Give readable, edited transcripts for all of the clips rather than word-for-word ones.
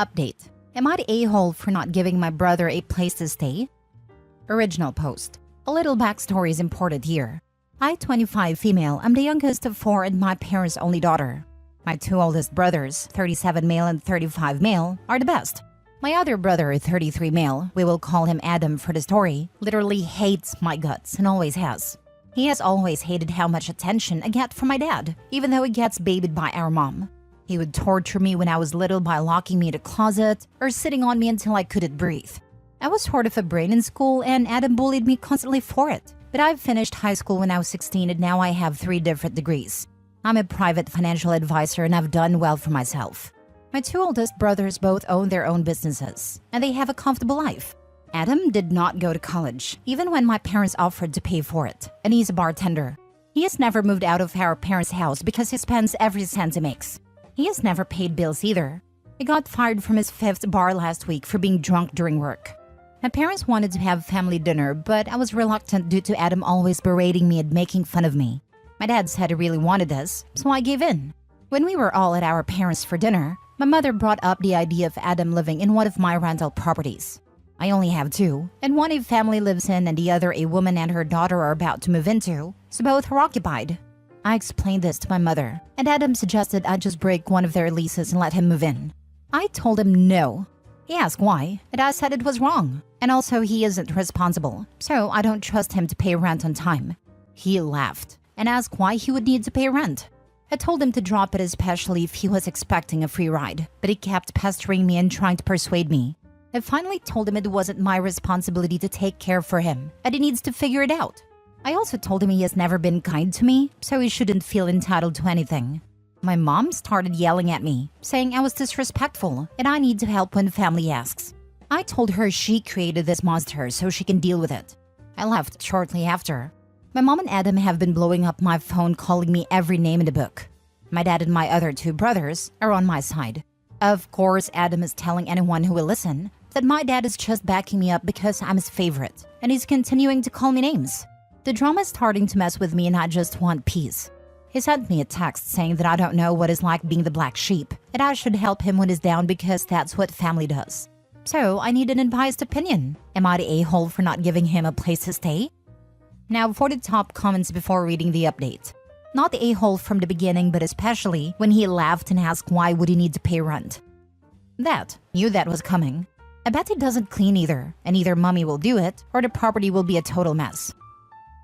Update. Am I the a-hole for not giving my brother a place to stay? Original post. A little backstory is important here. I, 25 female, am the youngest of 4 and my parents' only daughter. My 2 oldest brothers, 37 male and 35 male, are the best. My other brother, 33 male, we will call him Adam for the story, literally hates my guts and always has. He has always hated how much attention I get from my dad, even though he gets babied by our mom. He would torture me when I was little by locking me in a closet or sitting on me until I couldn't breathe. I was sort of a brain in school and Adam bullied me constantly for it. But I finished high school when I was 16 and now I have 3 different degrees. I'm a private financial advisor and I've done well for myself. My 2 oldest brothers both own their own businesses and they have a comfortable life. Adam did not go to college, even when my parents offered to pay for it, and he's a bartender. He has never moved out of our parents' house because he spends every cent he makes. He has never paid bills either. He got fired from his 5th bar last week for being drunk during work. My parents wanted to have family dinner, but I was reluctant due to Adam always berating me and making fun of me. My dad said he really wanted this, so I gave in. When we were all at our parents' for dinner, my mother brought up the idea of Adam living in one of my rental properties. I only have 2, and one a family lives in and the other a woman and her daughter are about to move into, so both are occupied. I explained this to my mother, and Adam suggested I just break one of their leases and let him move in. I told him no. He asked why, and I said it was wrong, and also he isn't responsible, so I don't trust him to pay rent on time. He laughed and asked why he would need to pay rent. I told him to drop it, especially if he was expecting a free ride, but he kept pestering me and trying to persuade me. I finally told him it wasn't my responsibility to take care for him, and he needs to figure it out. I also told him he has never been kind to me, so he shouldn't feel entitled to anything. My mom started yelling at me, saying I was disrespectful and I need to help when family asks. I told her she created this monster so she can deal with it. I left shortly after. My mom and Adam have been blowing up my phone, calling me every name in the book. My dad and my other 2 brothers are on my side. Of course, Adam is telling anyone who will listen that my dad is just backing me up because I'm his favorite, and he's continuing to call me names. The drama is starting to mess with me and I just want peace. He sent me a text saying that I don't know what it's like being the black sheep, and I should help him when he's down because that's what family does. So I need an advised opinion. Am I the a-hole for not giving him a place to stay? Now for the top comments before reading the update. Not the a-hole from the beginning, but especially when he laughed and asked why would he need to pay rent. That, knew that was coming. I bet he doesn't clean either, and either mommy will do it or the property will be a total mess.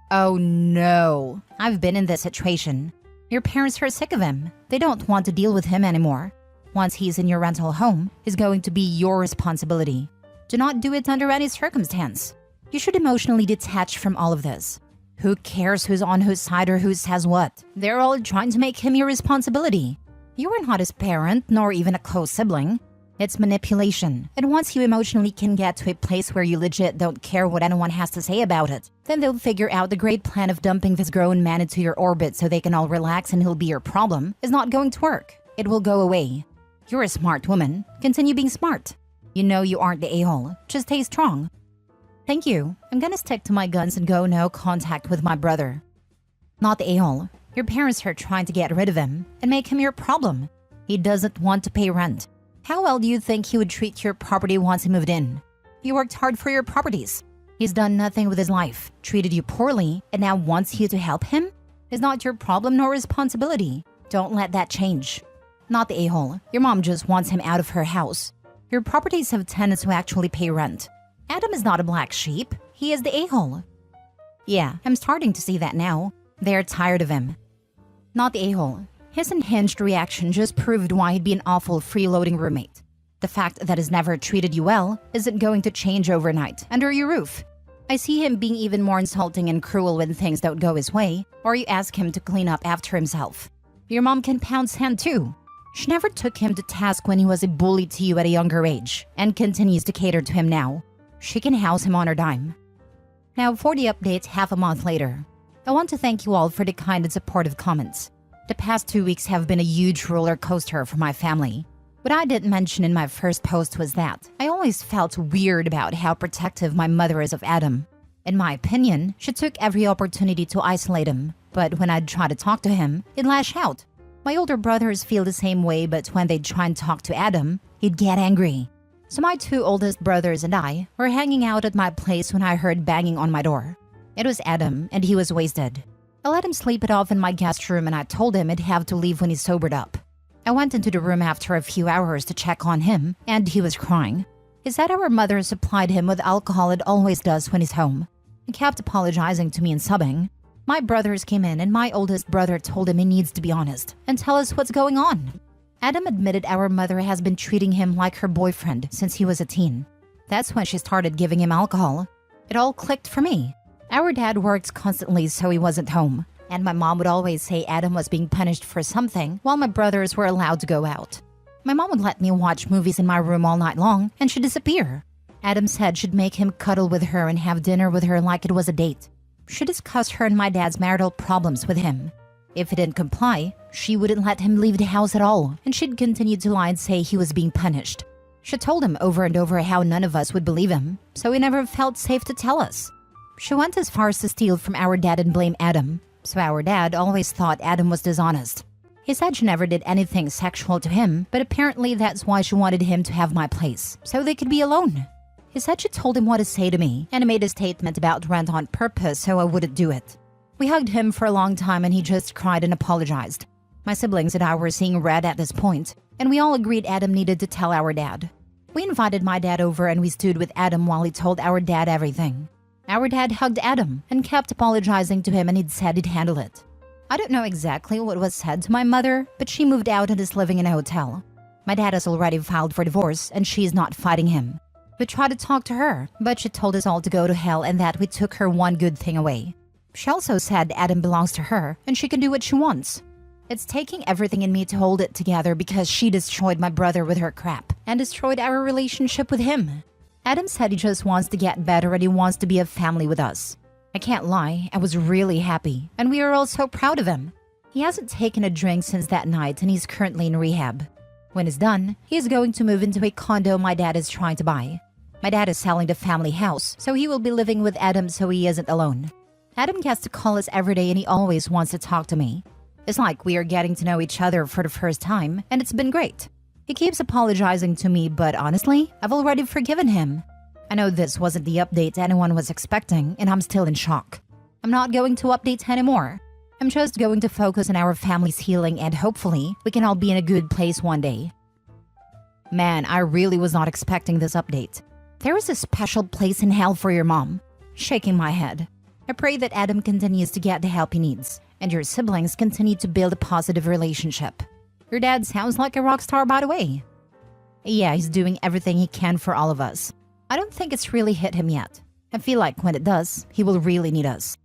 Oh no, I've been in this situation. Your parents are sick of him. They don't want to deal with him anymore. Once he's in your rental home, he's going to be your responsibility. Do not do it under any circumstance. You should emotionally detach from all of this. Who cares who's on whose side or who says what? They're all trying to make him your responsibility. You are not his parent, nor even a co-sibling. It's manipulation, and once you emotionally can get to a place where you legit don't care what anyone has to say about it, then they'll figure out the great plan of dumping this grown man into your orbit so they can all relax and he'll be your problem is not going to work. It will go away. You're a smart woman. Continue being smart. You know you aren't the a-hole. Just stay strong. Thank you. I'm gonna stick to my guns and go no contact with my brother. Not the a-hole. Your parents are trying to get rid of him and make him your problem. He doesn't want to pay rent. How well do you think he would treat your property once he moved in? You worked hard for your properties. He's done nothing with his life, treated you poorly, and now wants you to help him? It's not your problem nor responsibility. Don't let that change. Not the a-hole. Your mom just wants him out of her house. Your properties have tenants who actually pay rent. Adam is not a black sheep. He is the a-hole. Yeah, I'm starting to see that now. They're tired of him. Not the a-hole. His unhinged reaction just proved why he'd be an awful freeloading roommate. The fact that he's never treated you well isn't going to change overnight under your roof. I see him being even more insulting and cruel when things don't go his way, or you ask him to clean up after himself. Your mom can pound sand too. She never took him to task when he was a bully to you at a younger age, and continues to cater to him now. She can house him on her dime. Now for the update half a month later. I want to thank you all for the kind and supportive comments. The past 2 weeks have been a huge roller coaster for my family. What I didn't mention in my first post was that I always felt weird about how protective my mother is of Adam. In my opinion, she took every opportunity to isolate him, but when I'd try to talk to him, he'd lash out. My older brothers feel the same way, but when they try and talk to Adam, he'd get angry. So my two oldest brothers and I were hanging out at my place when I heard banging on my door. It was Adam, and he was wasted. I let him sleep it off in my guest room, and I told him he'd have to leave when he sobered up. I went into the room after a few hours to check on him, and he was crying. He said our mother supplied him with alcohol it always does when he's home. He kept apologizing to me and sobbing. My brothers came in, and my oldest brother told him he needs to be honest and tell us what's going on. Adam admitted our mother has been treating him like her boyfriend since he was a teen. That's when she started giving him alcohol. It all clicked for me. Our dad worked constantly, so he wasn't home. And my mom would always say Adam was being punished for something while my brothers were allowed to go out. My mom would let me watch movies in my room all night long, and she'd disappear. Adam said she'd make him cuddle with her and have dinner with her like it was a date. She discussed her and my dad's marital problems with him. If he didn't comply, she wouldn't let him leave the house at all, and she'd continue to lie and say he was being punished. She told him over and over how none of us would believe him, so he never felt safe to tell us. She went as far as to steal from our dad and blame Adam, so our dad always thought Adam was dishonest. He said she never did anything sexual to him, but apparently that's why she wanted him to have my place, so they could be alone. He said she told him what to say to me, and he made a statement about rent on purpose so I wouldn't do it. We hugged him for a long time and he just cried and apologized. My siblings and I were seeing red at this point, and we all agreed Adam needed to tell our dad. We invited my dad over and we stood with Adam while he told our dad everything. Our dad hugged Adam and kept apologizing to him, and he'd said he'd handle it. I don't know exactly what was said to my mother, but she moved out and is living in a hotel. My dad has already filed for divorce and she's not fighting him. We tried to talk to her, but she told us all to go to hell and that we took her one good thing away. She also said Adam belongs to her and she can do what she wants. It's taking everything in me to hold it together because she destroyed my brother with her crap and destroyed our relationship with him. Adam said he just wants to get better and he wants to be a family with us. I can't lie, I was really happy, and we are all so proud of him. He hasn't taken a drink since that night and he's currently in rehab. When he's done, he is going to move into a condo my dad is trying to buy. My dad is selling the family house, so he will be living with Adam so he isn't alone. Adam gets to call us every day and he always wants to talk to me. It's like we are getting to know each other for the first time, and it's been great. He keeps apologizing to me, but honestly, I've already forgiven him. I know this wasn't the update anyone was expecting, and I'm still in shock. I'm not going to update anymore. I'm just going to focus on our family's healing, and hopefully, we can all be in a good place one day. Man, I really was not expecting this update. There is a special place in hell for your mom. Shaking my head. I pray that Adam continues to get the help he needs, and your siblings continue to build a positive relationship. Your dad sounds like a rock star, by the way. Yeah, he's doing everything he can for all of us. I don't think it's really hit him yet. I feel like when it does, he will really need us.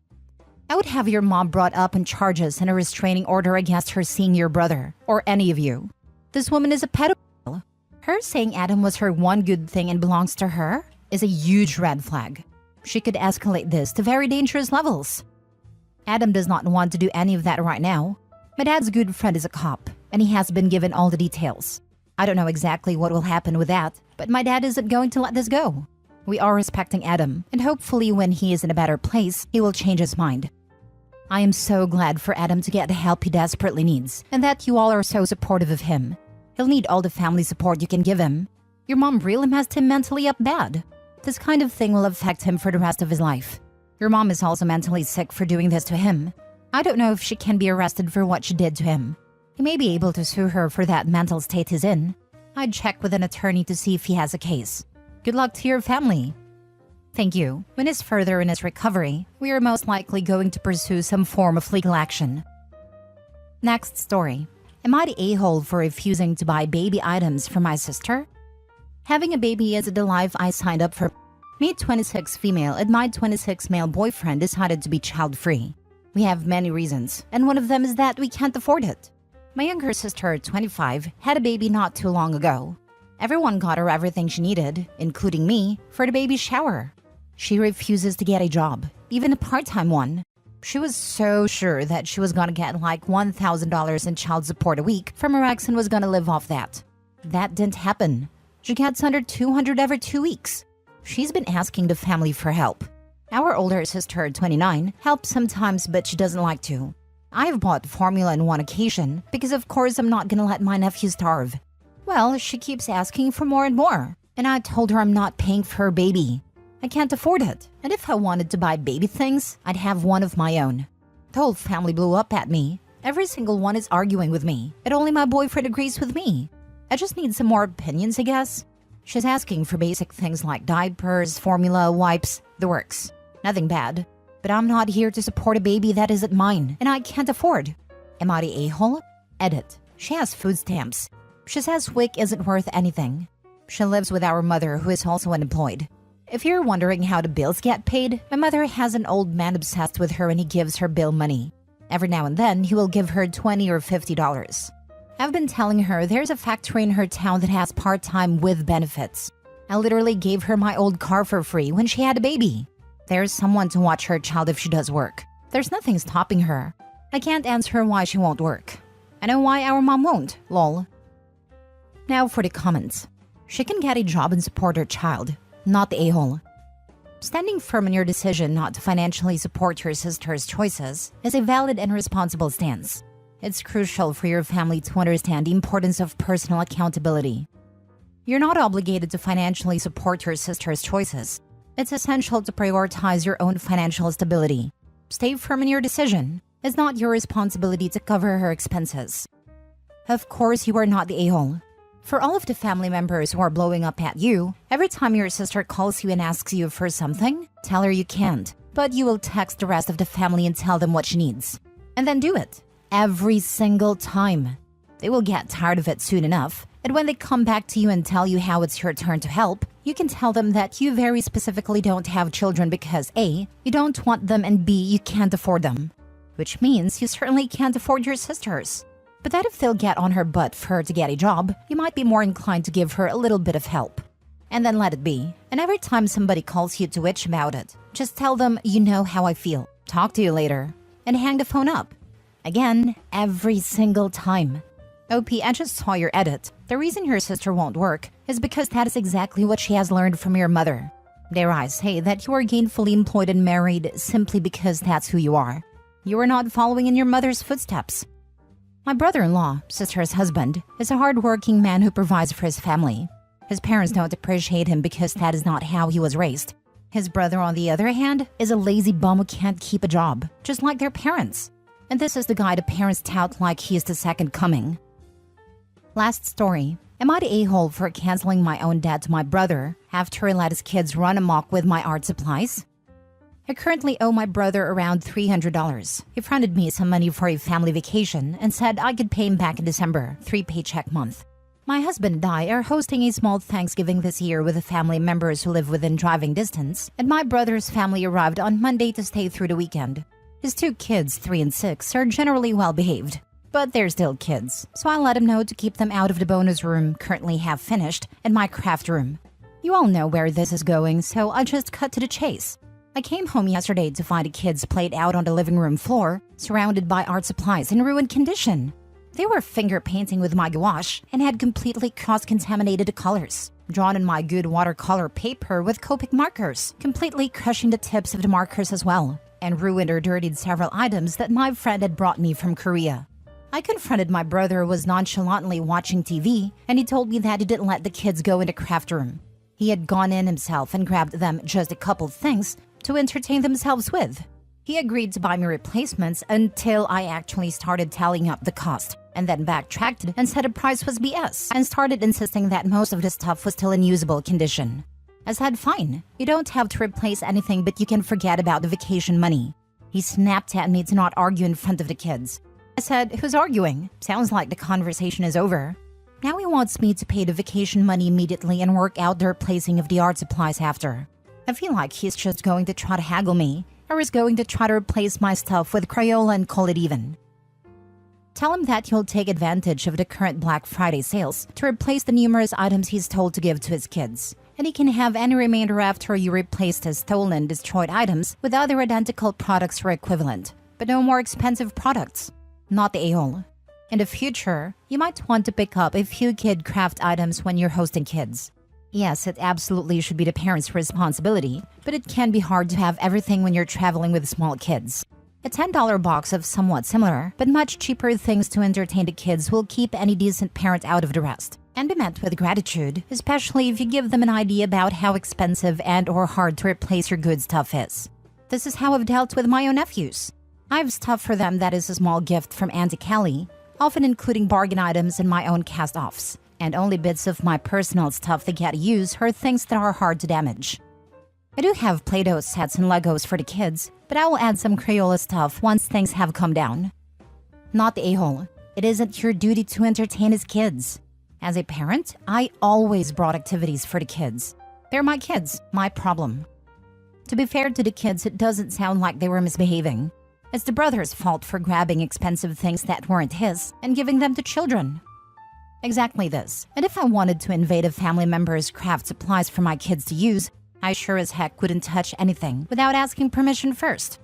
I would have your mom brought up on charges and a restraining order against her seeing your brother, or any of you. This woman is a pedophile. Her saying Adam was her one good thing and belongs to her is a huge red flag. She could escalate this to very dangerous levels. Adam does not want to do any of that right now. My dad's good friend is a cop, and he has been given all the details. I don't know exactly what will happen with that, but my dad isn't going to let this go. We are respecting Adam, and hopefully when he is in a better place, he will change his mind. I am so glad for Adam to get the help he desperately needs, and that you all are so supportive of him. He'll need all the family support you can give him. Your mom really messed him mentally up bad. This kind of thing will affect him for the rest of his life. Your mom is also mentally sick for doing this to him. I don't know if she can be arrested for what she did to him. He may be able to sue her for that mental state he's in. I'd check with an attorney to see if he has a case. Good luck to your family. Thank you. When he's further in his recovery, we are most likely going to pursue some form of legal action. Next story. Am I the a-hole for refusing to buy baby items for my sister? Having a baby isn't the life I signed up for. Me 26 female and my 26 male boyfriend decided to be child-free. We have many reasons, and one of them is that we can't afford it. My younger sister, 25, had a baby not too long ago. Everyone got her everything she needed, including me, for the baby shower. She refuses to get a job, even a part-time one. She was so sure that she was gonna get like $1,000 in child support a week from her ex and was gonna live off that. That didn't happen. She gets under $200 every 2 weeks. She's been asking the family for help. Our older sister, 29, helps sometimes, but she doesn't like to. I've bought formula on one occasion because of course I'm not gonna let my nephew starve. Well, she keeps asking for more and more, and I told her I'm not paying for her baby. I can't afford it, and if I wanted to buy baby things, I'd have one of my own. The whole family blew up at me. Every single one is arguing with me, and only my boyfriend agrees with me. I just need some more opinions, I guess. She's asking for basic things like diapers, formula, wipes, the works. Nothing bad. But I'm not here to support a baby that isn't mine, and I can't afford. Am I the a-hole? Edit. She has food stamps. She says WIC isn't worth anything. She lives with our mother, who is also unemployed. If you're wondering how the bills get paid, my mother has an old man obsessed with her and he gives her bill money. Every now and then, he will give her $20 or $50. I've been telling her there's a factory in her town that has part-time with benefits. I literally gave her my old car for free when she had a baby. There's someone to watch her child if she does work. There's nothing stopping her. I can't answer her why she won't work. I know why our mom won't, lol. Now for the comments. She can get a job and support her child, not the a-hole. Standing firm in your decision not to financially support your sister's choices is a valid and responsible stance. It's crucial for your family to understand the importance of personal accountability. You're not obligated to financially support your sister's choices. It's essential to prioritize your own financial stability. Stay firm in your decision. It's not your responsibility to cover her expenses. Of course, you are not the a-hole. For all of the family members who are blowing up at you, every time your sister calls you and asks you for something, tell her you can't, but you will text the rest of the family and tell them what she needs. And then do it. Every single time. They will get tired of it soon enough, and when they come back to you and tell you how it's your turn to help, you can tell them that you very specifically don't have children because A, you don't want them, and B, you can't afford them. Which means you certainly can't afford your sisters. But that if they'll get on her butt for her to get a job, you might be more inclined to give her a little bit of help. And then let it be. And every time somebody calls you to bitch about it, just tell them, you know how I feel. Talk to you later. And hang the phone up. Again, every single time. OP, I just saw your edit. The reason your sister won't work is because that is exactly what she has learned from your mother. Dare I say that you are gainfully employed and married simply because that's who you are. You are not following in your mother's footsteps. My brother-in-law, sister's husband, is a hard-working man who provides for his family. His parents don't appreciate him because that is not how he was raised. His brother, on the other hand, is a lazy bum who can't keep a job, just like their parents. And this is the guy the parents tout like he is the second coming. Last story. Am I the a-hole for canceling my own debt to my brother after he let his kids run amok with my art supplies? I currently owe my brother around $300. He fronted me some money for a family vacation and said I could pay him back in December, 3-paycheck month. My husband and I are hosting a small Thanksgiving this year with the family members who live within driving distance, and my brother's family arrived on Monday to stay through the weekend. His 2 kids, 3 and 6, are generally well behaved, but they're still kids, so I let him know to keep them out of the bonus room, currently half finished, and my craft room. You all know where this is going, so I just cut to the chase. I came home yesterday to find the kids played out on the living room floor, surrounded by art supplies in ruined condition. They were finger painting with my gouache and had completely cross-contaminated the colors, drawn in my good watercolor paper with Copic markers, completely crushing the tips of the markers as well, and ruined or dirtied several items that my friend had brought me from Korea. I confronted my brother who was nonchalantly watching TV, and he told me that he didn't let the kids go in the craft room. He had gone in himself and grabbed them just a couple things to entertain themselves with. He agreed to buy me replacements until I actually started tallying up the cost, and then backtracked and said the price was BS, and started insisting that most of the stuff was still in usable condition. I said, fine, you don't have to replace anything, but you can forget about the vacation money. He snapped at me to not argue in front of the kids. I said, who's arguing? Sounds like the conversation is over. Now he wants me to pay the vacation money immediately and work out the replacing of the art supplies after. I feel like he's just going to try to haggle me, or is going to try to replace my stuff with Crayola and call it even. Tell him that he'll take advantage of the current Black Friday sales to replace the numerous items he's told to give to his kids, and he can have any remainder after you replaced his stolen, destroyed items with other identical products or equivalent, but no more expensive products. Not the a-hole. In the future, you might want to pick up a few kid craft items when you're hosting kids. Yes, it absolutely should be the parents' responsibility, but it can be hard to have everything when you're traveling with small kids. A $10 box of somewhat similar, but much cheaper things to entertain the kids will keep any decent parent out of the rest. and be met with gratitude, especially if you give them an idea about how expensive and or hard to replace your good stuff is. This is how I've dealt with my own nephews. I have stuff for them that is a small gift from Auntie Kelly, often including bargain items and my own cast-offs, and only bits of my personal stuff they get to use are things that are hard to damage. I do have Play-Doh sets and Legos for the kids, but I will add some Crayola stuff once things have calmed down. Not the a-hole. It isn't your duty to entertain his kids. As a parent, I always brought activities for the kids. They're my kids, my problem. To be fair to the kids, it doesn't sound like they were misbehaving. It's the brother's fault for grabbing expensive things that weren't his and giving them to children. Exactly this. And if I wanted to invade a family member's craft supplies for my kids to use, I sure as heck wouldn't touch anything without asking permission first.